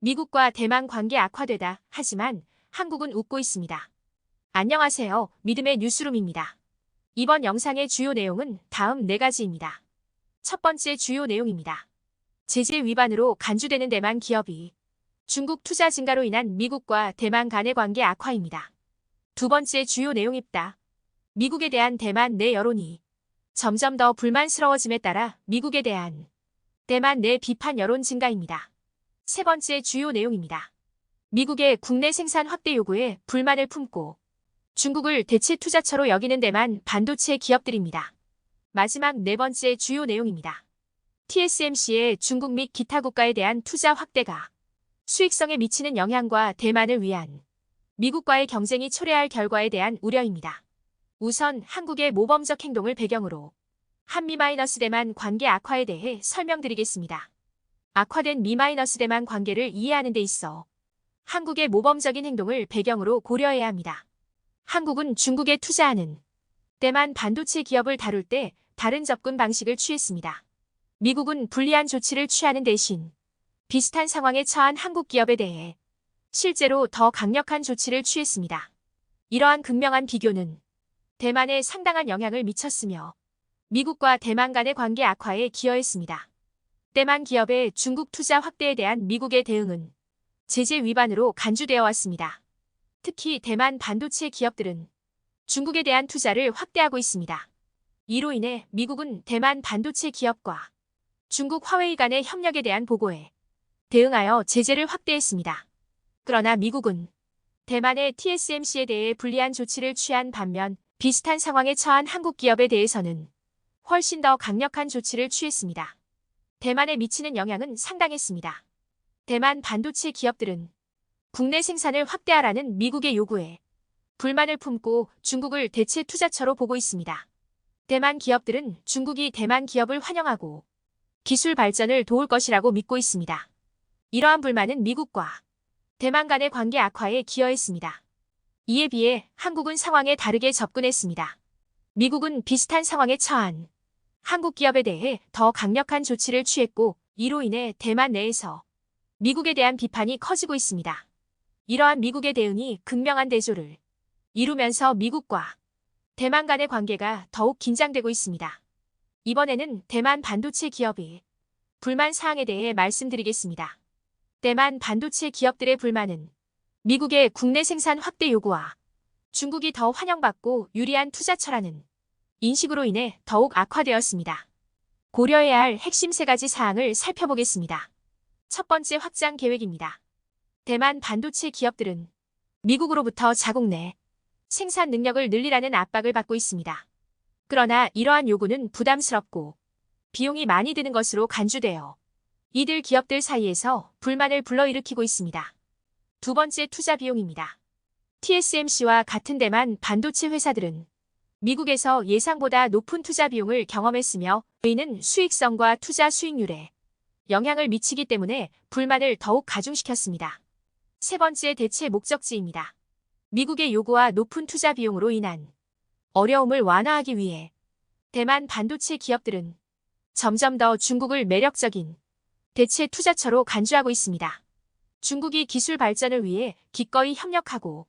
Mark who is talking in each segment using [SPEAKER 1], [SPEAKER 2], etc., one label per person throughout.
[SPEAKER 1] 미국과 대만 관계 악화되다. 하지만 한국은 웃고 있습니다. 안녕하세요. 믿음의 뉴스룸입니다. 이번 영상의 주요 내용은 다음 4가지입니다. 첫 번째 주요 내용입니다. 제재 위반으로 간주되는 대만 기업이 중국 투자 증가로 인한 미국과 대만 간의 관계 악화입니다. 두 번째 주요 내용입니다. 미국에 대한 대만 내 여론이 점점 더 불만스러워짐에 따라 미국에 대한 대만 내 비판 여론 증가입니다. 세 번째 주요 내용입니다. 미국의 국내 생산 확대 요구에 불만을 품고 중국을 대체 투자처로 여기는 대만 반도체 기업들입니다. 마지막 네 번째 주요 내용입니다. TSMC의 중국 및 기타 국가에 대한 투자 확대가 수익성에 미치는 영향과 대만을 위한 미국과의 경쟁이 초래할 결과에 대한 우려입니다. 우선 한국의 모범적 행동을 배경으로 한미-대만 관계 악화에 대해 설명드리겠습니다. 악화된 미-대만 관계를 이해하는 데 있어 한국의 모범적인 행동을 배경으로 고려해야 합니다. 한국은 중국에 투자하는 대만 반도체 기업을 다룰 때 다른 접근 방식을 취했습니다. 미국은 불리한 조치를 취하는 대신 비슷한 상황에 처한 한국 기업에 대해 실제로 더 강력한 조치를 취했습니다. 이러한 극명한 비교는 대만에 상당한 영향을 미쳤으며 미국과 대만 간의 관계 악화에 기여했습니다. 대만 기업의 중국 투자 확대에 대한 미국의 대응은 제재 위반으로 간주되어 왔습니다. 특히 대만 반도체 기업들은 중국에 대한 투자를 확대하고 있습니다. 이로 인해 미국은 대만 반도체 기업과 중국 화웨이 간의 협력에 대한 보고에 대응하여 제재를 확대했습니다. 그러나 미국은 대만의 TSMC에 대해 불리한 조치를 취한 반면 비슷한 상황에 처한 한국 기업에 대해서는 훨씬 더 강력한 조치를 취했습니다. 대만에 미치는 영향은 상당했습니다. 대만 반도체 기업들은 국내 생산을 확대하라는 미국의 요구에 불만을 품고 중국을 대체 투자처로 보고 있습니다. 대만 기업들은 중국이 대만 기업을 환영하고 기술 발전을 도울 것이라고 믿고 있습니다. 이러한 불만은 미국과 대만 간의 관계 악화에 기여했습니다. 이에 비해 한국은 상황에 다르게 접근했습니다. 미국은 비슷한 상황에 처한 한국 기업에 대해 더 강력한 조치를 취했고 이로 인해 대만 내에서 미국에 대한 비판이 커지고 있습니다. 이러한 미국의 대응이 극명한 대조를 이루면서 미국과 대만 간의 관계가 더욱 긴장되고 있습니다. 이번에는 대만 반도체 기업의 불만 사항에 대해 말씀드리겠습니다. 대만 반도체 기업들의 불만은 미국의 국내 생산 확대 요구와 중국이 더 환영받고 유리한 투자처라는 인식으로 인해 더욱 악화되었습니다. 고려해야 할 핵심 3가지 사항을 살펴보겠습니다. 첫 번째 확장 계획입니다. 대만 반도체 기업들은 미국으로부터 자국 내 생산 능력을 늘리라는 압박을 받고 있습니다. 그러나 이러한 요구는 부담스럽고 비용이 많이 드는 것으로 간주되어 이들 기업들 사이에서 불만을 불러일으키고 있습니다. 두 번째 투자 비용입니다. TSMC와 같은 대만 반도체 회사들은 미국에서 예상보다 높은 투자 비용을 경험했으며 이는 수익성과 투자 수익률에 영향을 미치기 때문에 불만을 더욱 가중시켰습니다. 세 번째 대체 목적지입니다. 미국의 요구와 높은 투자 비용으로 인한 어려움을 완화하기 위해 대만 반도체 기업들은 점점 더 중국을 매력적인 대체 투자처로 간주하고 있습니다. 중국이 기술 발전을 위해 기꺼이 협력하고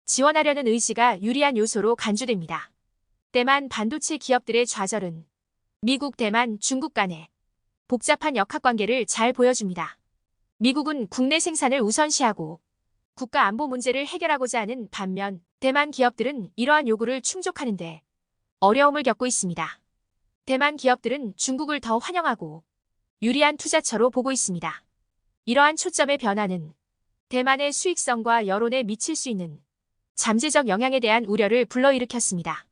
[SPEAKER 1] 지원하려는 의지가 유리한 요소로 간주됩니다. 대만 반도체 기업들의 좌절은 미국, 대만, 중국 간의 복잡한 역학관계를 잘 보여줍니다. 미국은 국내 생산을 우선시하고 국가 안보 문제를 해결하고자 하는 반면 대만 기업들은 이러한 요구를 충족하는데 어려움을 겪고 있습니다. 대만 기업들은 중국을 더 환영하고 유리한 투자처로 보고 있습니다. 이러한 초점의 변화는 대만의 수익성과 여론에 미칠 수 있는 잠재적 영향에 대한 우려를 불러일으켰습니다.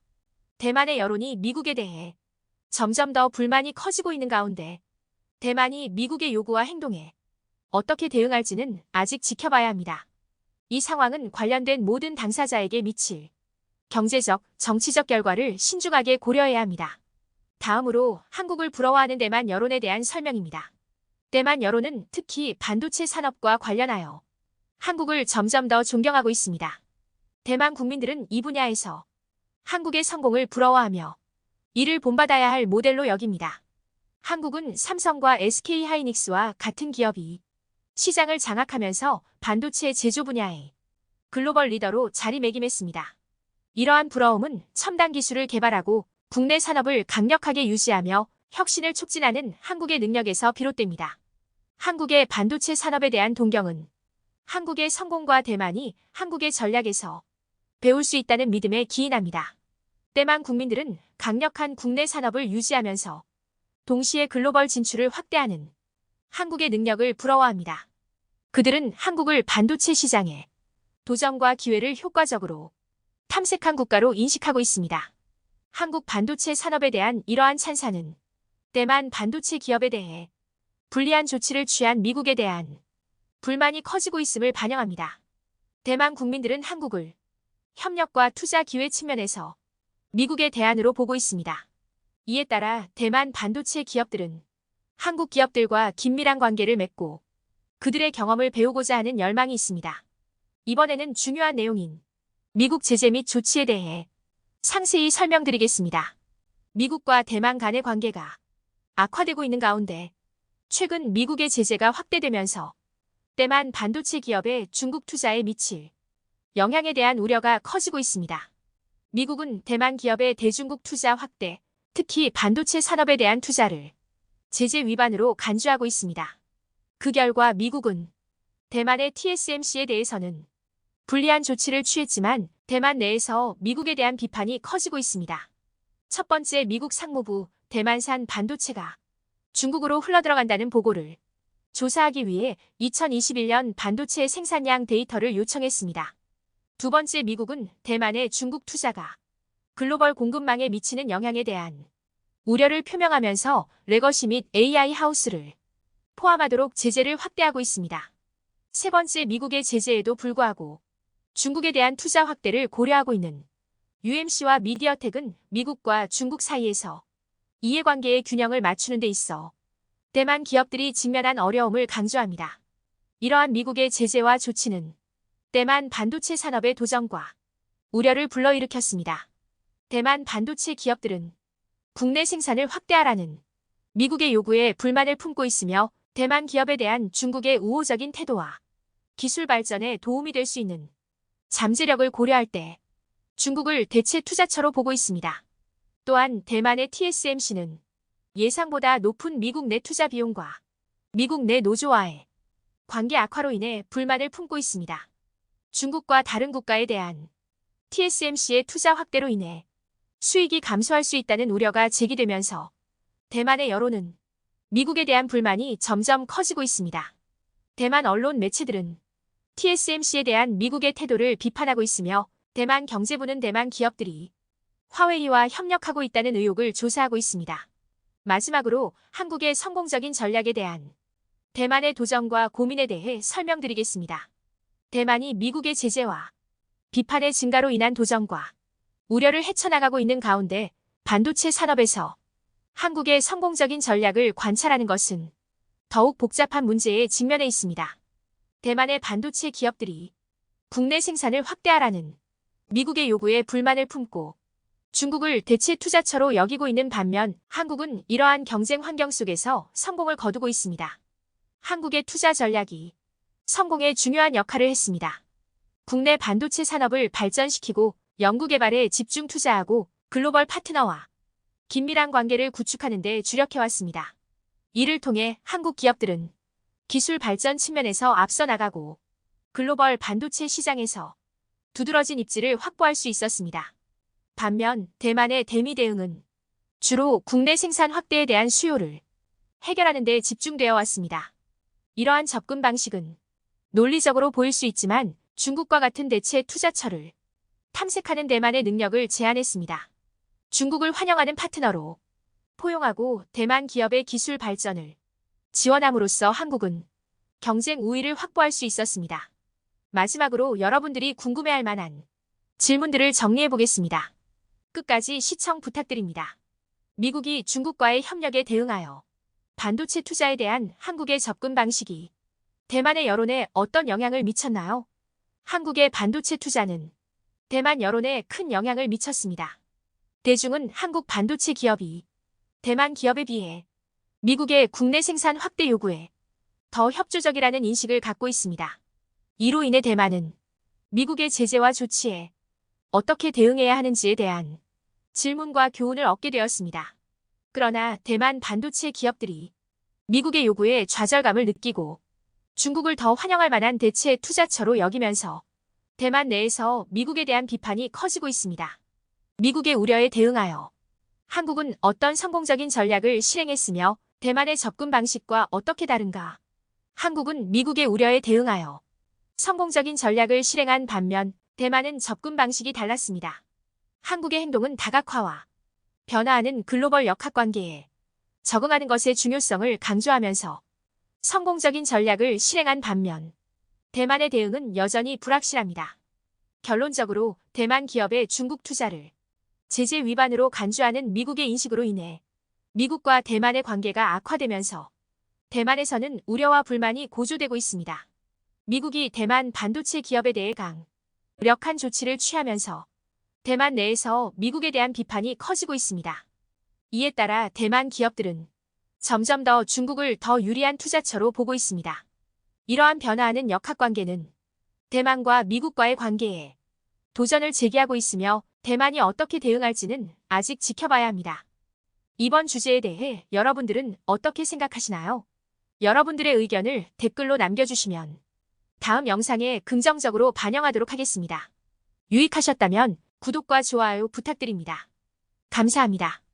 [SPEAKER 1] 대만의 여론이 미국에 대해 점점 더 불만이 커지고 있는 가운데 대만이 미국의 요구와 행동에 어떻게 대응할지는 아직 지켜봐야 합니다. 이 상황은 관련된 모든 당사자에게 미칠 경제적, 정치적 결과를 신중하게 고려해야 합니다. 다음으로 한국을 부러워하는 대만 여론에 대한 설명입니다. 대만 여론은 특히 반도체 산업과 관련하여 한국을 점점 더 존경하고 있습니다. 대만 국민들은 이 분야에서 한국의 성공을 부러워하며 이를 본받아야 할 모델로 여깁니다. 한국은 삼성과 SK하이닉스와 같은 기업이 시장을 장악하면서 반도체 제조 분야에 글로벌 리더로 자리매김했습니다. 이러한 부러움은 첨단 기술을 개발하고 국내 산업을 강력하게 유지하며 혁신을 촉진하는 한국의 능력에서 비롯됩니다. 한국의 반도체 산업에 대한 동경은 한국의 성공과 대만이 한국의 전략에서 배울 수 있다는 믿음에 기인합니다. 대만 국민들은 강력한 국내 산업을 유지하면서 동시에 글로벌 진출을 확대하는 한국의 능력을 부러워합니다. 그들은 한국을 반도체 시장에 도전과 기회를 효과적으로 탐색한 국가로 인식하고 있습니다. 한국 반도체 산업에 대한 이러한 찬사는 대만 반도체 기업에 대해 불리한 조치를 취한 미국에 대한 불만이 커지고 있음을 반영합니다. 대만 국민들은 한국을 협력과 투자 기회 측면에서 미국의 대안으로 보고 있습니다. 이에 따라 대만 반도체 기업들은 한국 기업들과 긴밀한 관계를 맺고 그들의 경험을 배우고자 하는 열망이 있습니다. 이번에는 중요한 내용인 미국 제재 및 조치에 대해 상세히 설명드리겠습니다. 미국과 대만 간의 관계가 악화되고 있는 가운데 최근 미국의 제재가 확대되면서 대만 반도체 기업의 중국 투자에 미칠 영향에 대한 우려가 커지고 있습니다. 미국은 대만 기업의 대중국 투자 확대, 특히 반도체 산업에 대한 투자를 제재 위반으로 간주하고 있습니다. 그 결과 미국은 대만의 TSMC에 대해서는 불리한 조치를 취했지만 대만 내에서 미국에 대한 비판이 커지고 있습니다. 첫 번째, 미국 상무부 대만산 반도체가 중국으로 흘러들어간다는 보고를 조사하기 위해 2021년 반도체 생산량 데이터를 요청했습니다. 두 번째, 미국은 대만의 중국 투자가 글로벌 공급망에 미치는 영향에 대한 우려를 표명하면서 레거시 및 AI 하우스를 포함하도록 제재를 확대하고 있습니다. 세 번째, 미국의 제재에도 불구하고 중국에 대한 투자 확대를 고려하고 있는 UMC와 미디어텍은 미국과 중국 사이에서 이해관계의 균형을 맞추는 데 있어 대만 기업들이 직면한 어려움을 강조합니다. 이러한 미국의 제재와 조치는 대만 반도체 산업의 도전과 우려를 불러일으켰습니다. 대만 반도체 기업들은 국내 생산을 확대하라는 미국의 요구에 불만을 품고 있으며 대만 기업에 대한 중국의 우호적인 태도와 기술 발전에 도움이 될 수 있는 잠재력을 고려할 때 중국을 대체 투자처로 보고 있습니다. 또한 대만의 TSMC는 예상보다 높은 미국 내 투자 비용과 미국 내 노조와의 관계 악화로 인해 불만을 품고 있습니다. 중국과 다른 국가에 대한 TSMC의 투자 확대로 인해 수익이 감소할 수 있다는 우려가 제기되면서 대만의 여론은 미국에 대한 불만이 점점 커지고 있습니다. 대만 언론 매체들은 TSMC에 대한 미국의 태도를 비판하고 있으며 대만 경제부는 대만 기업들이 화웨이와 협력하고 있다는 의혹을 조사하고 있습니다. 마지막으로 한국의 성공적인 전략에 대한 대만의 도전과 고민에 대해 설명드리겠습니다. 대만이 미국의 제재와 비판의 증가로 인한 도전과 우려를 헤쳐나가고 있는 가운데 반도체 산업에서 한국의 성공적인 전략을 관찰하는 것은 더욱 복잡한 문제에 직면해 있습니다. 대만의 반도체 기업들이 국내 생산을 확대하라는 미국의 요구에 불만을 품고 중국을 대체 투자처로 여기고 있는 반면 한국은 이러한 경쟁 환경 속에서 성공을 거두고 있습니다. 한국의 투자 전략이 성공에 중요한 역할을 했습니다. 국내 반도체 산업을 발전시키고 연구개발에 집중 투자하고 글로벌 파트너와 긴밀한 관계를 구축하는 데 주력해왔습니다. 이를 통해 한국 기업들은 기술 발전 측면에서 앞서 나가고 글로벌 반도체 시장에서 두드러진 입지를 확보할 수 있었습니다. 반면 대만의 대미 대응은 주로 국내 생산 확대에 대한 수요를 해결하는 데 집중되어 왔습니다. 이러한 접근 방식은 논리적으로 보일 수 있지만 중국과 같은 대체 투자처를 탐색하는 대만의 능력을 제한했습니다. 중국을 환영하는 파트너로 포용하고 대만 기업의 기술 발전을 지원함으로써 한국은 경쟁 우위를 확보할 수 있었습니다. 마지막으로 여러분들이 궁금해할 만한 질문들을 정리해 보겠습니다. 끝까지 시청 부탁드립니다. 미국이 중국과의 협력에 대응하여 반도체 투자에 대한 한국의 접근 방식이 대만의 여론에 어떤 영향을 미쳤나요? 한국의 반도체 투자는 대만 여론에 큰 영향을 미쳤습니다. 대중은 한국 반도체 기업이 대만 기업에 비해 미국의 국내 생산 확대 요구에 더 협조적이라는 인식을 갖고 있습니다. 이로 인해 대만은 미국의 제재와 조치에 어떻게 대응해야 하는지에 대한 질문과 교훈을 얻게 되었습니다. 그러나 대만 반도체 기업들이 미국의 요구에 좌절감을 느끼고 중국을 더 환영할 만한 대체 투자처로 여기면서 대만 내에서 미국에 대한 비판이 커지고 있습니다. 미국의 우려에 대응하여 한국은 어떤 성공적인 전략을 실행했으며 대만의 접근 방식과 어떻게 다른가? 한국은 미국의 우려에 대응하여 성공적인 전략을 실행한 반면 대만은 접근 방식이 달랐습니다. 한국의 행동은 다각화와 변화하는 글로벌 역학관계에 적응하는 것의 중요성을 강조하면서 성공적인 전략을 실행한 반면 대만의 대응은 여전히 불확실합니다. 결론적으로 대만 기업의 중국 투자를 제재 위반으로 간주하는 미국의 인식으로 인해 미국과 대만의 관계가 악화되면서 대만에서는 우려와 불만이 고조되고 있습니다. 미국이 대만 반도체 기업에 대해 강력한 조치를 취하면서 대만 내에서 미국에 대한 비판이 커지고 있습니다. 이에 따라 대만 기업들은 점점 더 중국을 더 유리한 투자처로 보고 있습니다. 이러한 변화하는 역학관계는 대만과 미국과의 관계에 도전을 제기하고 있으며 대만이 어떻게 대응할지는 아직 지켜봐야 합니다. 이번 주제에 대해 여러분들은 어떻게 생각하시나요? 여러분들의 의견을 댓글로 남겨주시면 다음 영상에 긍정적으로 반영하도록 하겠습니다. 유익하셨다면 구독과 좋아요 부탁드립니다. 감사합니다.